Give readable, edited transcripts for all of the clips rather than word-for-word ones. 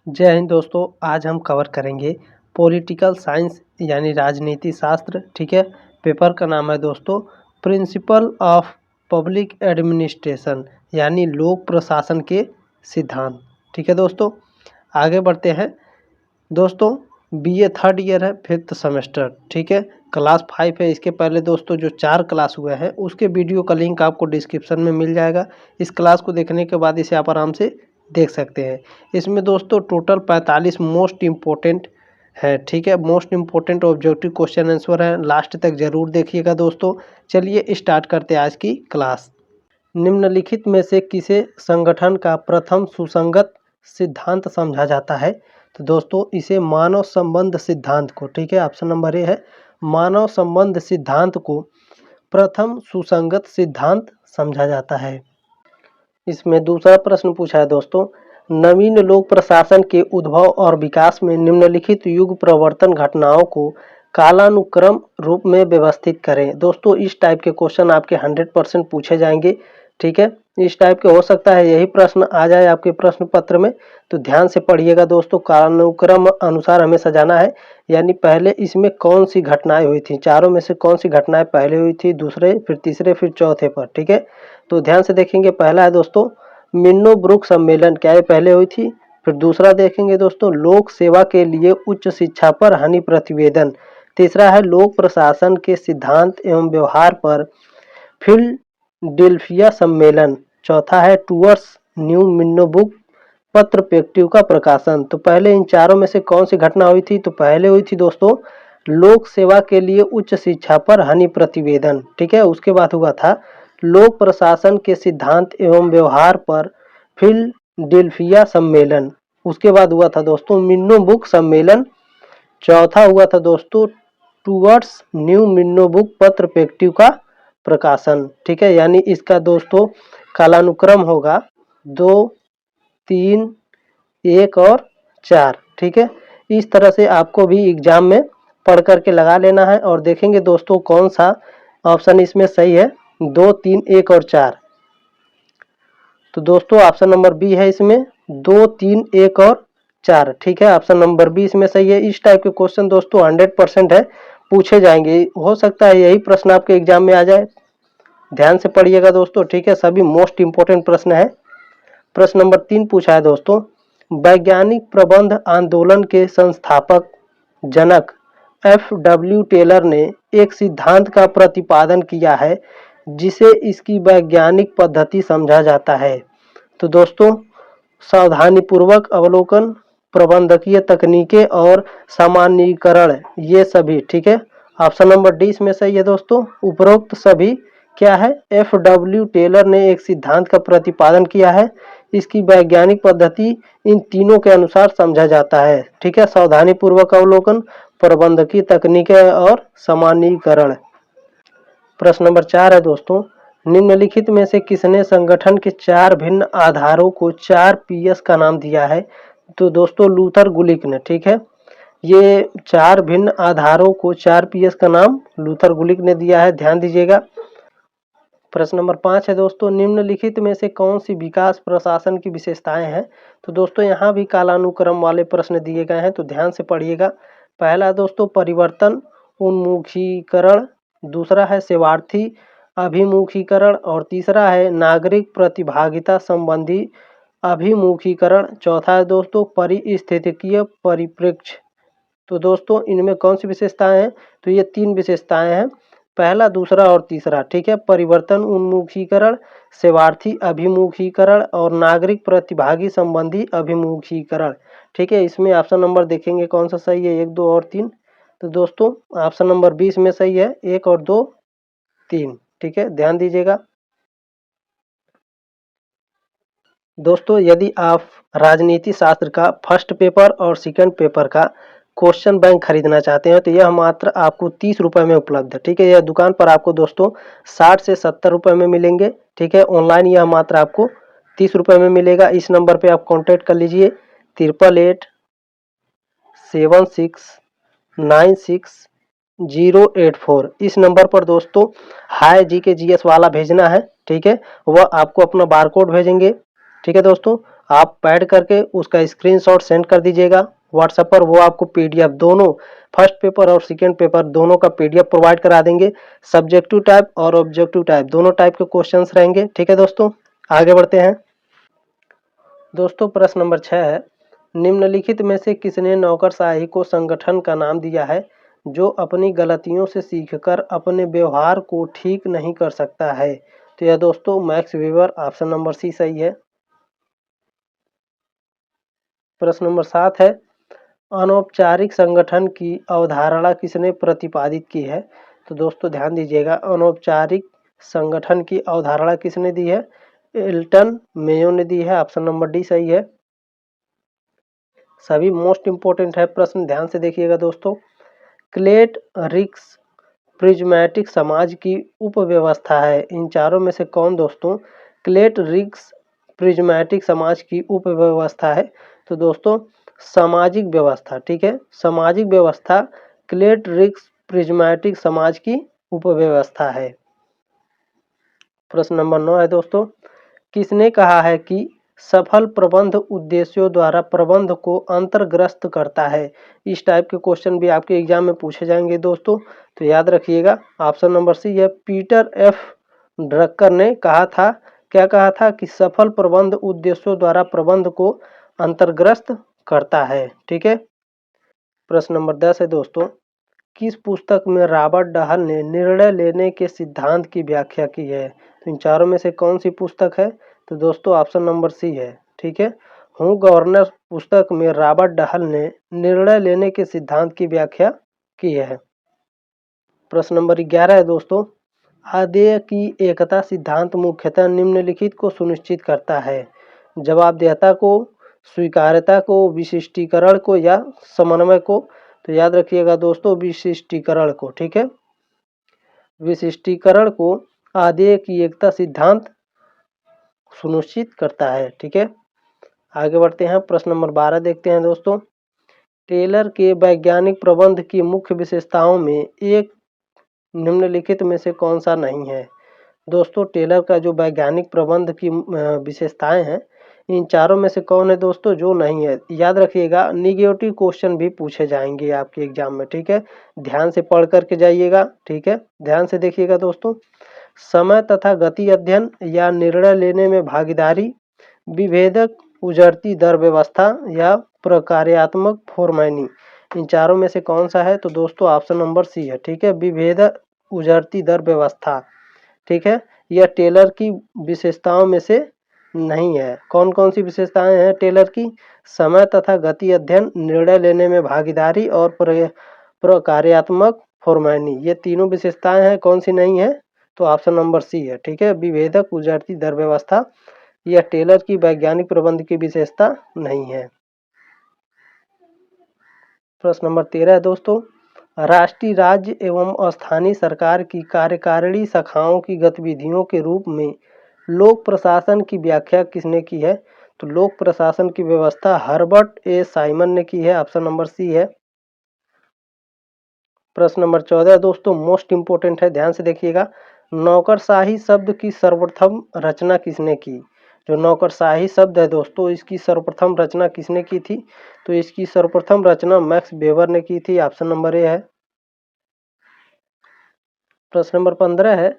जय हिंद दोस्तों। आज हम कवर करेंगे पॉलिटिकल साइंस यानी राजनीति शास्त्र। ठीक है, पेपर का नाम है दोस्तों प्रिंसिपल ऑफ पब्लिक एडमिनिस्ट्रेशन यानी लोक प्रशासन के सिद्धांत। ठीक है दोस्तों, आगे बढ़ते हैं दोस्तों। बीए थर्ड ईयर है, 5th सेमेस्टर। ठीक है, क्लास 5 है। इसके पहले दोस्तों जो 4 क्लास हुए हैं उसके वीडियो का लिंक आपको डिस्क्रिप्शन में मिल जाएगा। इस क्लास को देखने के बाद इसे आप आराम से देख सकते हैं। इसमें दोस्तों टोटल 45 मोस्ट इम्पोर्टेंट है। ठीक है, most important objective question answer है, लास्ट तक जरूर देखिएगा दोस्तों। चलिए स्टार्ट करते हैं आज की क्लास। निम्नलिखित में से किसे संगठन का प्रथम सुसंगत सिद्धांत समझा जाता है? तो दोस्तों इसे मानव संबंध सिद्धांत को, ठीक है, ऑप्शन नंबर ए है, मानव संबंध सिद्धांत को प्रथम सुसंगत सिद्धांत समझा जाता है। इसमें दूसरा प्रश्न पूछा है दोस्तों, नवीन लोक प्रशासन के उद्भव और विकास में निम्नलिखित युग प्रवर्तन घटनाओं को कालानुक्रम रूप में व्यवस्थित करें। दोस्तों इस टाइप के क्वेश्चन आपके 100% पूछे जाएंगे। ठीक है, इस टाइप के हो सकता है यही प्रश्न आ जाए आपके प्रश्न पत्र में, तो ध्यान से पढ़िएगा दोस्तों। कालानुक्रम अनुसार हमें सजाना है, यानी पहले इसमें कौन सी घटनाएं हुई थी, चारों में से कौन सी घटनाएं पहले हुई थी, दूसरे फिर तीसरे फिर चौथे पर। ठीक है, तो ध्यान से देखेंगे। पहला है दोस्तों मिन्नोब्रुक सम्मेलन, क्या ये पहले हुई थी? फिर दूसरा देखेंगे दोस्तों लोक सेवा के लिए उच्च शिक्षा पर हनी प्रतिवेदन। तीसरा है लोक प्रशासन के सिद्धांत एवं व्यवहार पर फिलडेल्फिया सम्मेलन। चौथा है टूवर्ड्स न्यू मिन्नोब्रुक पत्र पेक्टिव का प्रकाशन। तो पहले इन चारों में से कौन सी घटना हुई थी? तो पहले हुई थी दोस्तों लोक सेवा के लिए उच्च शिक्षा पर हनी प्रतिवेदन। ठीक है, उसके बाद हुआ था लोक प्रशासन के सिद्धांत एवं व्यवहार पर फिलडेल्फिया सम्मेलन। उसके बाद हुआ था दोस्तों मिन्नोब्रुक सम्मेलन। चौथा हुआ था दोस्तों टूवर्ड्स न्यू मिन्नोब्रुक पत्र पेक्टिव का प्रकाशन। ठीक है, यानी इसका दोस्तों कालानुक्रम होगा 2, 3, 1 और 4। ठीक है, इस तरह से आपको भी एग्जाम में पढ़ करके लगा लेना है और देखेंगे दोस्तों कौन सा ऑप्शन इसमें सही है। 2, 3, 1 और 4। तो दोस्तों ऑप्शन नंबर बी है इसमें 2, 3, 1 और 4। ठीक है, ऑप्शन नंबर बी इसमें सही है। इस टाइप के क्वेश्चन दोस्तों 100% है, पूछे जाएंगे। हो सकता है यही प्रश्न आपके एग्जाम में आ जाए, ध्यान से पढ़िएगा दोस्तों। ठीक है, सभी मोस्ट इंपोर्टेंट प्रश्न है। प्रश्न नंबर 3 पूछा है दोस्तों, वैज्ञानिक प्रबंध आंदोलन के संस्थापक जनक FW टेलर ने एक सिद्धांत का प्रतिपादन किया है जिसे इसकी वैज्ञानिक पद्धति समझा जाता है। तो दोस्तों सावधानीपूर्वक अवलोकन, प्रबंधकीय तकनीकें और सामान्यीकरण, ये सभी। ठीक है, ऑप्शन नंबर डी इसमें सही है दोस्तों। उपरोक्त सभी क्या है? FW टेलर ने एक सिद्धांत का प्रतिपादन किया है, इसकी वैज्ञानिक पद्धति इन तीनों के अनुसार समझा जाता है। ठीक है, सावधानीपूर्वक अवलोकन, प्रबंधकीय तकनीकें और सामान्यीकरण। प्रश्न नंबर 4 है दोस्तों, निम्नलिखित में से किसने संगठन के 4 भिन्न आधारों को 4 PS का नाम दिया है? तो दोस्तों लूथर गुलिक ने। ठीक है, ये 4 भिन्न आधारों को 4 PS का नाम लूथर गुलिक ने दिया है, ध्यान दीजिएगा। प्रश्न नंबर 5 है दोस्तों, निम्नलिखित में से कौन सी विकास प्रशासन की विशेषताएं हैं? तो दोस्तों यहाँ भी कालानुक्रम वाले प्रश्न दिए गए हैं, तो ध्यान से पढ़िएगा। पहला दोस्तों परिवर्तन उन्मुखीकरण, दूसरा है सेवार्थी अभिमुखीकरण और तीसरा है नागरिक प्रतिभागिता संबंधी अभिमुखीकरण। चौथा है दोस्तों परिस्थितिकीय परिप्रेक्ष्य। तो दोस्तों इनमें कौन सी विशेषताएं हैं? तो ये 3 विशेषताएं हैं, पहला, दूसरा और तीसरा। ठीक है, परिवर्तन उन्मुखीकरण, सेवार्थी अभिमुखीकरण और नागरिक प्रतिभागी संबंधी अभिमुखीकरण। ठीक है, इसमें ऑप्शन नंबर देखेंगे कौन सा सही है, 1, 2 और 3। तो दोस्तों ऑप्शन नंबर 20 में सही है, 1 और 2, 3। ठीक है, ध्यान दीजिएगा दोस्तों। यदि आप राजनीति शास्त्र का फर्स्ट पेपर और सेकंड पेपर का क्वेश्चन बैंक खरीदना चाहते हैं तो यह मात्र आपको 30 रुपये में उपलब्ध है। ठीक है, यह दुकान पर आपको दोस्तों 60 से 70 रुपये में मिलेंगे। ठीक है, ऑनलाइन यह मात्र आपको 30 रुपये में मिलेगा। इस नंबर पे आप कांटेक्ट कर लीजिए 8887696084। इस नंबर पर दोस्तों हाय GK GS वाला भेजना है। ठीक है, वह आपको अपना बारकोड भेजेंगे। ठीक है दोस्तों, आप पैड करके उसका स्क्रीनशॉट सेंड कर दीजिएगा व्हाट्सएप पर। वो आपको पीडीएफ दोनों, फर्स्ट पेपर और सेकेंड पेपर दोनों का पीडीएफ प्रोवाइड करा देंगे। सब्जेक्टिव टाइप और ऑब्जेक्टिव टाइप दोनों टाइप के क्वेश्चंस रहेंगे। ठीक है दोस्तों, आगे बढ़ते हैं। दोस्तों प्रश्न नंबर 6 है, निम्नलिखित में से किसने नौकरशाही को संगठन का नाम दिया है जो अपनी गलतियों से सीखकर अपने व्यवहार को ठीक नहीं कर सकता है? तो यह दोस्तों Max Weber, option number C सही है। प्रश्न नंबर 7 है, अनौपचारिक संगठन की अवधारणा किसने प्रतिपादित की है? तो दोस्तों ध्यान दीजिएगा, अनौपचारिक संगठन की अवधारणा किसने दी है? एल्टन मेयो ने दी है, ऑप्शन नंबर डी सही है। सभी मोस्ट इंपोर्टेंट है प्रश्न, ध्यान से देखिएगा दोस्तों। क्लेट रिक्स प्रिज्मेटिक समाज की उपव्यवस्था है, इन चारों में से कौन दोस्तों क्लेट रिक्स प्रिज्मेटिक समाज की उपव्यवस्था है? तो दोस्तों सामाजिक व्यवस्था, ठीक है, सामाजिक व्यवस्था क्लेट रिक्स प्रिज्मेटिक समाज की उपव्यवस्था है। प्रश्न नंबर 9 है दोस्तों, किसने कहा है कि सफल प्रबंध उद्देश्यों द्वारा प्रबंध को अंतर्ग्रस्त करता है? इस टाइप के क्वेश्चन भी आपके एग्जाम में पूछे जाएंगे दोस्तों, तो याद रखिएगा ऑप्शन नंबर सी है। पीटर एफ ड्रकर ने कहा था, क्या कहा था? कि सफल प्रबंध उद्देश्यों द्वारा प्रबंध को अंतर्ग्रस्त करता है। ठीक है। प्रश्न नंबर 10 है दोस्तों, किस पुस्तक में रॉबर्ट डहल ने निर्णय लेने के सिद्धांत की व्याख्या की है? तो इन चारों में से कौन सी पुस्तक है? तो दोस्तों ऑप्शन नंबर सी है। ठीक है, हूँ गवर्नर पुस्तक में रॉबर्ट डहल ने निर्णय लेने के सिद्धांत की व्याख्या की है। प्रश्न नंबर 11 है दोस्तों, आदेय की एकता सिद्धांत मुख्यतः निम्नलिखित को सुनिश्चित करता है? जवाबदेहता को, स्वीकार्यता को, विशिष्टीकरण को या समन्वय को? तो याद रखिएगा दोस्तों विशिष्टीकरण को। ठीक है, विशिष्टीकरण को आदेय की एकता सिद्धांत सुनिश्चित करता है। ठीक है, आगे बढ़ते हैं। प्रश्न नंबर 12 देखते हैं दोस्तों, टेलर के वैज्ञानिक प्रबंध की मुख्य विशेषताओं में एक निम्नलिखित में से कौन सा नहीं है? दोस्तों टेलर का जो वैज्ञानिक प्रबंध की विशेषताएं हैं, इन चारों में से कौन है दोस्तों जो नहीं है? याद रखिएगा, निगेटिव क्वेश्चन भी पूछे जाएंगे आपके एग्जाम में। ठीक है, ध्यान से पढ़ करके जाइएगा। ठीक है, ध्यान से देखिएगा दोस्तों, समय तथा गति अध्ययन या निर्णय लेने में भागीदारी, विभेदक उजरती दर व्यवस्था या प्रकार्यात्मक फोरमैनी, इन चारों में से कौन सा है? तो दोस्तों ऑप्शन नंबर सी है। ठीक है, विभेदक उजरती दर व्यवस्था। ठीक है, यह टेलर की विशेषताओं में से नहीं है। कौन कौन सी विशेषताएं हैं टेलर की? समय तथा गति अध्ययन, निर्णय लेने में भागीदारी और प्रकार्यात्मक फोरमैनी, ये तीनों विशेषताएं हैं। कौन सी नहीं है? तो ऑप्शन नंबर सी है। ठीक है, विभेदक उजरती दर व्यवस्था, यह टेलर की वैज्ञानिक प्रबंध की विशेषता नहीं है। प्रश्न नंबर 13 है दोस्तों, राष्ट्रीय, राज्य एवं स्थानीय सरकार की कार्यकारिणी शाखाओं की गतिविधियों के रूप में लोक प्रशासन की व्याख्या किसने की है? तो लोक प्रशासन की व्यवस्था हर्बर्ट ए साइमन ने की है, ऑप्शन नंबर सी है। प्रश्न नंबर 14 दोस्तों मोस्ट इंपोर्टेंट है, ध्यान से देखिएगा, नौकरशाही शब्द की सर्वप्रथम रचना किसने की? जो नौकरशाही शब्द है दोस्तों, इसकी सर्वप्रथम रचना किसने की थी? तो इसकी सर्वप्रथम रचना मैक्स वेबर ने की थी, ऑप्शन नंबर ए है। प्रश्न नंबर 15 है,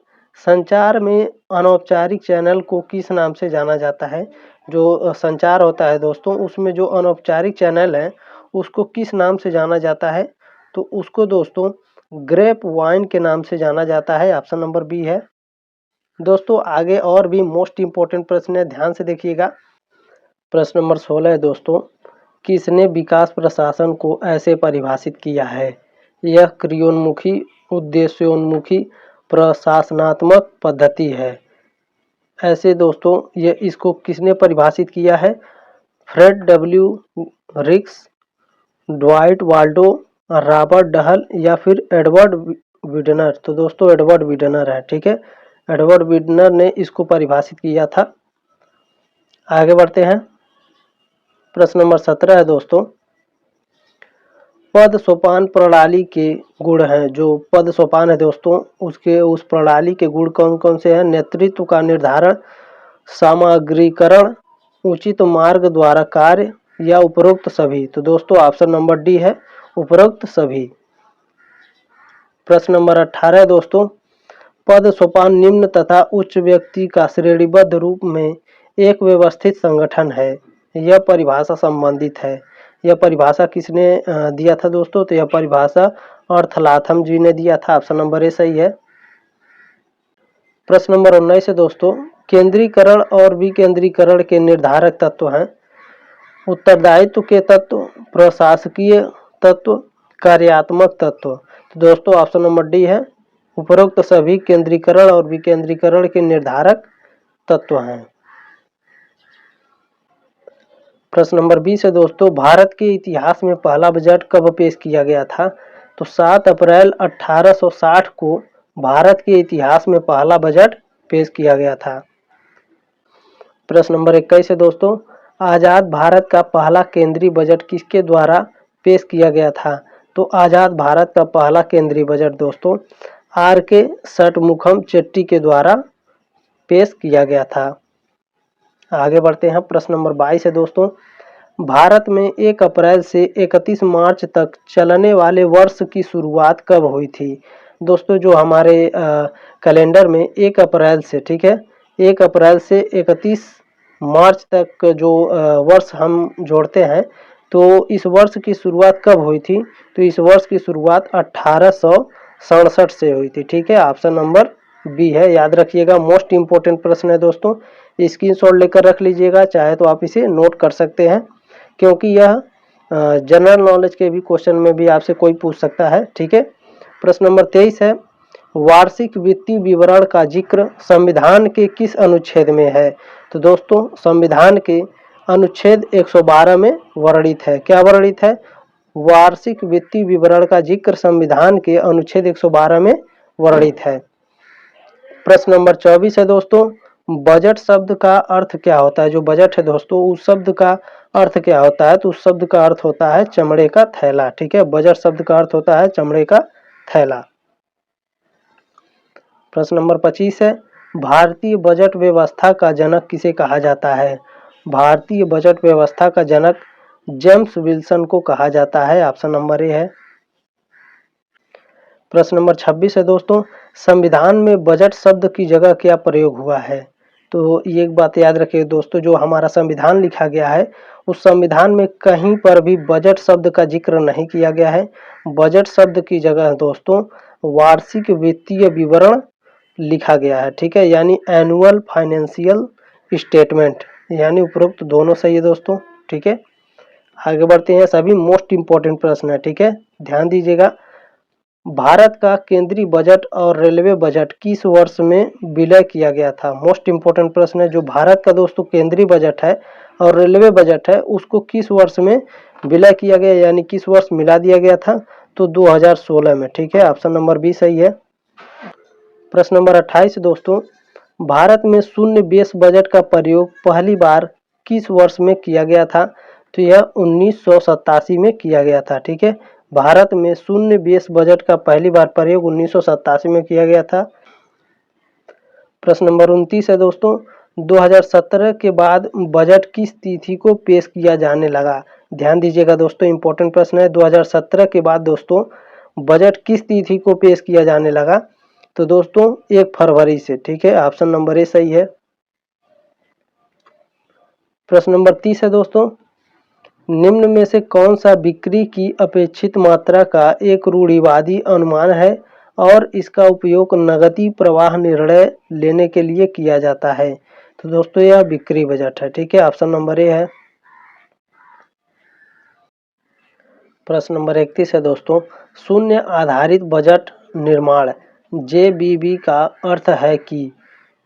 संचार में अनौपचारिक चैनल को किस नाम से जाना जाता है? जो संचार होता है दोस्तों, उसमें जो अनौपचारिक चैनल है उसको किस नाम से जाना जाता है? तो उसको दोस्तों ग्रेप वाइन के नाम से जाना जाता है, ऑप्शन नंबर बी है। दोस्तों आगे और भी मोस्ट इंपोर्टेंट प्रश्न है, ध्यान से देखिएगा। प्रश्न नंबर 16 है दोस्तों, किसने विकास प्रशासन को ऐसे परिभाषित किया है? यह क्रियोन्मुखी, उद्देश्योन्मुखी प्रशासनात्मक पद्धति है। ऐसे दोस्तों ये इसको किसने परिभाषित किया है? फ्रेड डब्ल्यू रिक्स, ड्वाइट वाल्डो, रॉबर्ट डहल या फिर एडवर्ड विडनर? तो दोस्तों एडवर्ड विडनर है। ठीक है, एडवर्ड विडनर ने इसको परिभाषित किया था। आगे बढ़ते हैं। प्रश्न नंबर 17 है दोस्तों, पद सोपान प्रणाली के गुण हैं। जो पद सोपान है दोस्तों, उसके उस प्रणाली के गुण कौन कौन से हैं? नेतृत्व का निर्धारण, सामग्रीकरण, उचित मार्ग द्वारा कार्य या उपरोक्त सभी। तो दोस्तों ऑप्शन नंबर डी है उपरोक्त सभी। प्रश्न नंबर 18 दोस्तों, पद सोपान निम्न तथा उच्च व्यक्ति का श्रेणीबद्ध रूप में एक व्यवस्थित संगठन है। यह परिभाषा संबंधित है। यह परिभाषा किसने दिया था दोस्तों? तो यह परिभाषा अर्थलाथम जी ने दिया था। ऑप्शन नंबर ए सही है। प्रश्न नंबर 19 है दोस्तों, केंद्रीकरण और विकेंद्रीकरण के निर्धारक तत्व हैं उत्तरदायित्व के तत्व, प्रशासकीय तत्व, कार्यात्मक तत्व। तो दोस्तों ऑप्शन नंबर डी है उपरोक्त सभी केंद्रीकरण और विकेंद्रीकरण के निर्धारक तत्व हैं। प्रश्न नंबर 20 है दोस्तों, भारत के इतिहास में पहला बजट कब पेश किया गया था? तो 7 अप्रैल 1860 को भारत के इतिहास में पहला बजट पेश किया गया था। प्रश्न नंबर 21 है दोस्तों, आज़ाद भारत का पहला केंद्रीय बजट किसके द्वारा पेश किया गया था? तो आज़ाद भारत का पहला केंद्रीय बजट दोस्तों आर के षटमुखम चेट्टी के द्वारा पेश किया गया था। आगे बढ़ते हैं। प्रश्न नंबर 22 है दोस्तों, भारत में 1 अप्रैल से 31 मार्च तक चलने वाले वर्ष की शुरुआत कब हुई थी? दोस्तों जो हमारे कैलेंडर में 1 अप्रैल से, ठीक है, 1 अप्रैल से 31 मार्च तक जो वर्ष हम जोड़ते हैं, तो इस वर्ष की शुरुआत कब हुई थी? तो इस वर्ष की शुरुआत 1867 से हुई थी। ठीक है, ऑप्शन नंबर बी है, याद रखिएगा। मोस्ट इम्पोर्टेंट प्रश्न है दोस्तों, स्क्रीनशॉट लेकर रख लीजिएगा, चाहे तो आप इसे नोट कर सकते हैं, क्योंकि यह जनरल नॉलेज के भी क्वेश्चन में भी आपसे कोई पूछ सकता है। ठीक है, प्रश्न नंबर 23 है, वार्षिक वित्तीय विवरण का जिक्र संविधान के किस अनुच्छेद में है? तो दोस्तों संविधान के अनुच्छेद 112 में वर्णित है। क्या वर्णित है? वार्षिक वित्तीय विवरण का जिक्र संविधान के अनुच्छेद 112 में वर्णित है। प्रश्न नंबर 24 है दोस्तों, बजट शब्द का अर्थ क्या होता है? जो बजट है दोस्तों उस शब्द का अर्थ क्या होता है? तो उस शब्द का अर्थ होता है चमड़े का थैला। ठीक है, बजट शब्द का अर्थ होता है चमड़े का थैला। प्रश्न नंबर 25 है, भारतीय बजट व्यवस्था का जनक किसे कहा जाता है? भारतीय बजट व्यवस्था का जनक जेम्स विल्सन को कहा जाता है। ऑप्शन नंबर ए है। प्रश्न नंबर 26 है दोस्तों, संविधान में बजट शब्द की जगह क्या प्रयोग हुआ है? तो ये एक बात याद रखिए दोस्तों, जो हमारा संविधान लिखा गया है उस संविधान में कहीं पर भी बजट शब्द का जिक्र नहीं किया गया है। बजट शब्द की जगह दोस्तों वार्षिक वित्तीय विवरण लिखा गया है। ठीक है, यानी एनुअल फाइनेंशियल स्टेटमेंट, यानी उपरोक्त दोनों सही है दोस्तों। ठीक है, आगे बढ़ते हैं। सभी मोस्ट इम्पोर्टेंट प्रश्न है। ठीक है, ध्यान दीजिएगा। भारत का केंद्रीय बजट और रेलवे बजट किस वर्ष में विलय किया गया था? मोस्ट इम्पोर्टेंट प्रश्न है। जो भारत का दोस्तों केंद्रीय बजट है और रेलवे बजट है उसको किस वर्ष में विलय किया गया, यानी किस वर्ष मिला दिया गया था? तो 2016 में। ठीक है, ऑप्शन नंबर बी सही है। प्रश्न नंबर 28 दोस्तों, भारत में शून्य बेस बजट का प्रयोग पहली बार किस वर्ष में किया गया था? तो यह 1987 में किया गया था। ठीक है, भारत में शून्य बेस बजट का पहली बार प्रयोग 1987 में किया गया था। प्रश्न नंबर 29 है दोस्तों, 2017 के बाद बजट किस तिथि को पेश किया जाने लगा? ध्यान दीजिएगा दोस्तों, इंपॉर्टेंट प्रश्न है। 2017 के बाद दोस्तों बजट किस तिथि को पेश किया जाने लगा? तो दोस्तों 1 फरवरी से। ठीक है, ऑप्शन नंबर ए सही है। प्रश्न नंबर 30 है दोस्तों, निम्न में से कौन सा बिक्री की अपेक्षित मात्रा का एक रूढ़िवादी अनुमान है और इसका उपयोग नकदी प्रवाह निर्णय लेने के लिए किया जाता है? तो दोस्तों यह बिक्री बजट है। ठीक है, ऑप्शन नंबर ए है। प्रश्न नंबर 31 है दोस्तों, शून्य आधारित बजट निर्माण जेबीबी का अर्थ है कि?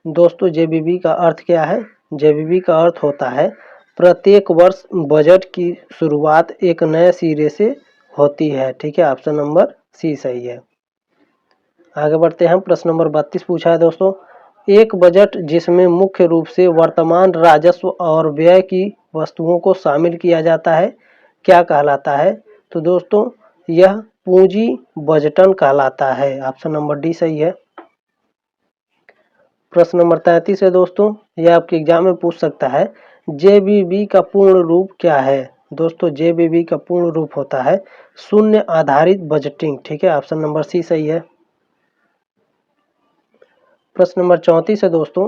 दोस्तों जेबीबी का अर्थ क्या है? जेबीबी का अर्थ होता है प्रत्येक वर्ष बजट की शुरुआत एक नए सिरे से होती है। ठीक है, ऑप्शन नंबर सी सही है। आगे बढ़ते हैं। प्रश्न नंबर 32 पूछा है दोस्तों, एक बजट जिसमें मुख्य रूप से वर्तमान राजस्व और व्यय की वस्तुओं को शामिल किया जाता है क्या कहलाता है? तो दोस्तों यह पूंजी बजटन कहलाता है। ऑप्शन नंबर डी सही है। प्रश्न नंबर 33 है दोस्तों, यह आपके एग्जाम में पूछ सकता है, जेबीबी का पूर्ण रूप क्या है? दोस्तों जेबीबी का पूर्ण रूप होता है शून्य आधारित बजटिंग। ठीक है, ऑप्शन नंबर सी सही है। प्रश्न नंबर 34 है दोस्तों,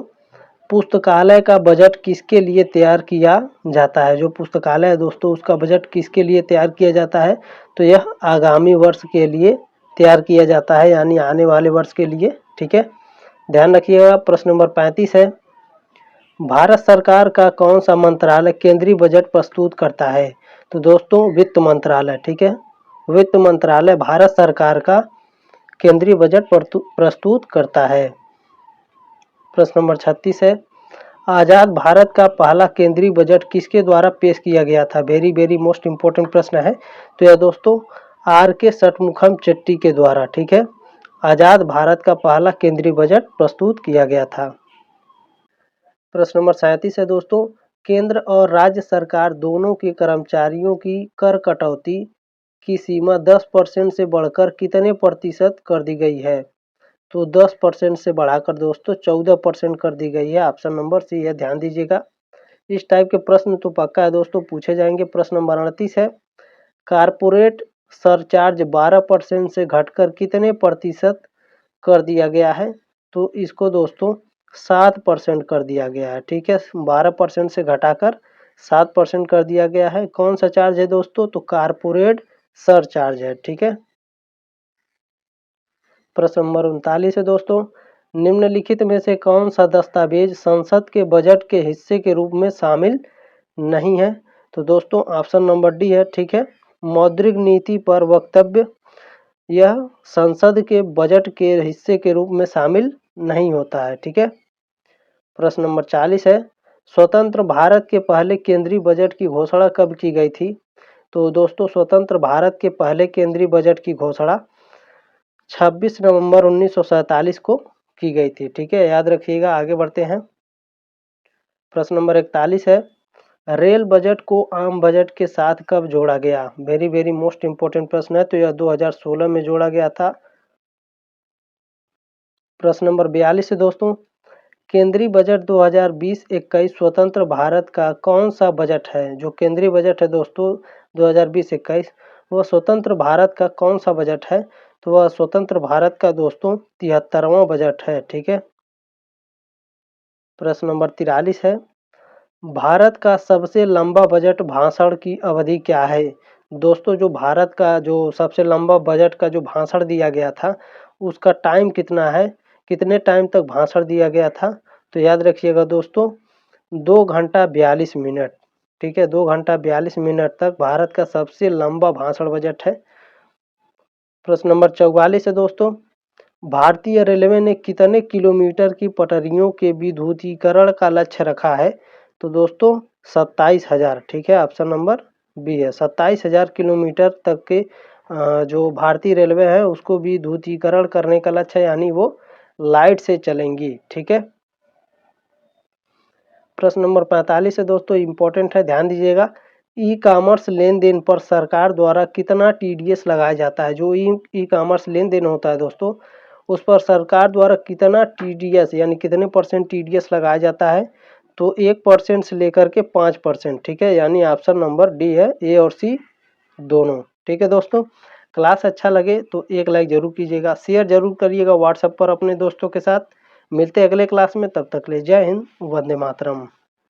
पुस्तकालय का बजट किसके लिए तैयार किया जाता है? जो पुस्तकालय है दोस्तों उसका बजट किसके लिए तैयार किया जाता है? तो यह आगामी वर्ष के लिए तैयार किया जाता है, यानी आने वाले वर्ष के लिए। ठीक है, ध्यान रखिएगा। प्रश्न नंबर 35 है, भारत सरकार का कौन सा मंत्रालय केंद्रीय बजट प्रस्तुत करता है? तो दोस्तों वित्त मंत्रालय। ठीक है, वित्त मंत्रालय भारत सरकार का केंद्रीय बजट प्रस्तुत करता है। प्रश्न नंबर 36 है, आजाद भारत का पहला केंद्रीय बजट किसके द्वारा पेश किया गया था? वेरी वेरी मोस्ट इंपोर्टेंट प्रश्न है। तो यह दोस्तों R.K. षटमुखम चेट्टी के द्वारा। ठीक है, आजाद भारत का पहला केंद्रीय बजट प्रस्तुत किया गया था। प्रश्न नंबर 37 है दोस्तों, केंद्र और राज्य सरकार दोनों के कर्मचारियों की कर कटौती की सीमा 10% से बढ़कर कितने प्रतिशत कर दी गई है? तो 10% से बढ़ाकर दोस्तों 14% कर दी गई है। ऑप्शन नंबर सी है, ध्यान दीजिएगा। इस टाइप के प्रश्न तो पक्का है दोस्तों पूछे जाएंगे। प्रश्न नंबर 38 है, कारपोरेट सरचार्ज 12% से घटकर कितने प्रतिशत कर दिया गया है? तो इसको दोस्तों 7% कर दिया गया है। ठीक है, 12% से घटाकर 7% कर दिया गया है। कौन सा चार्ज है दोस्तों? तो कारपोरेट सरचार्ज है। ठीक है। प्रश्न नंबर 39 है दोस्तों, निम्नलिखित में से कौन सा दस्तावेज संसद के बजट के हिस्से के रूप में शामिल नहीं है? तो दोस्तों ऑप्शन नंबर डी है। ठीक है, मौद्रिक नीति पर वक्तव्य यह संसद के बजट के हिस्से के रूप में शामिल नहीं होता है। ठीक है। प्रश्न नंबर 40 है, स्वतंत्र भारत के पहले केंद्रीय बजट की घोषणा कब की गई थी? तो दोस्तों स्वतंत्र भारत के पहले केंद्रीय बजट की घोषणा 26 नवंबर 1947 को की गई थी। ठीक है, याद रखिएगा। आगे बढ़ते हैं। प्रश्न नंबर 41 है, रेल बजट को आम बजट के साथ कब जोड़ा गया? वेरी वेरी मोस्ट इंपोर्टेंट प्रश्न है। तो यह 2016 में जोड़ा गया था। प्रश्न नंबर 42 है दोस्तों, केंद्रीय बजट 2020-21 स्वतंत्र भारत का कौन सा बजट है? जो केंद्रीय बजट है दोस्तों 2020-21 वह स्वतंत्र भारत का कौन सा बजट है? तो वह स्वतंत्र भारत का दोस्तों 73वां बजट है। ठीक है। प्रश्न नंबर 43 है, भारत का सबसे लंबा बजट भाषण की अवधि क्या है? दोस्तों जो भारत का जो सबसे लंबा बजट का जो भाषण दिया गया था उसका टाइम कितना है? कितने टाइम तक भाषण दिया गया था? तो याद रखिएगा दोस्तों 2 घंटा 42 मिनट। ठीक है, 2 घंटा 42 मिनट तक भारत का सबसे लंबा भाषण बजट है। प्रश्न नंबर 44 है दोस्तों, भारतीय रेलवे ने कितने किलोमीटर की पटरियों के विद्युतीकरण का लक्ष्य रखा है? तो दोस्तों 27,000। ठीक है, ऑप्शन नंबर बी है। 27,000 किलोमीटर तक के जो भारतीय रेलवे है उसको विद्युतीकरण करने का लक्ष्य है, यानी वो लाइट से चलेंगी। ठीक है। प्रश्न नंबर 45 है दोस्तों, इंपॉर्टेंट है, ध्यान दीजिएगा। ई कॉमर्स लेन देन पर सरकार द्वारा कितना TDS लगाया जाता है? जो ई कॉमर्स लेन देन होता है दोस्तों उस पर सरकार द्वारा कितना TDS यानी कितने % TDS लगाया जाता है? तो 1% से लेकर के 5%। ठीक है, यानी ऑप्शन नंबर डी है, ए और सी दोनों। ठीक है दोस्तों, क्लास अच्छा लगे तो एक लाइक जरूर कीजिएगा, शेयर जरूर करिएगा व्हाट्सएप पर अपने दोस्तों के साथ। मिलते हैं अगले क्लास में, तब तक ले जय हिंद, वंदे मातरम।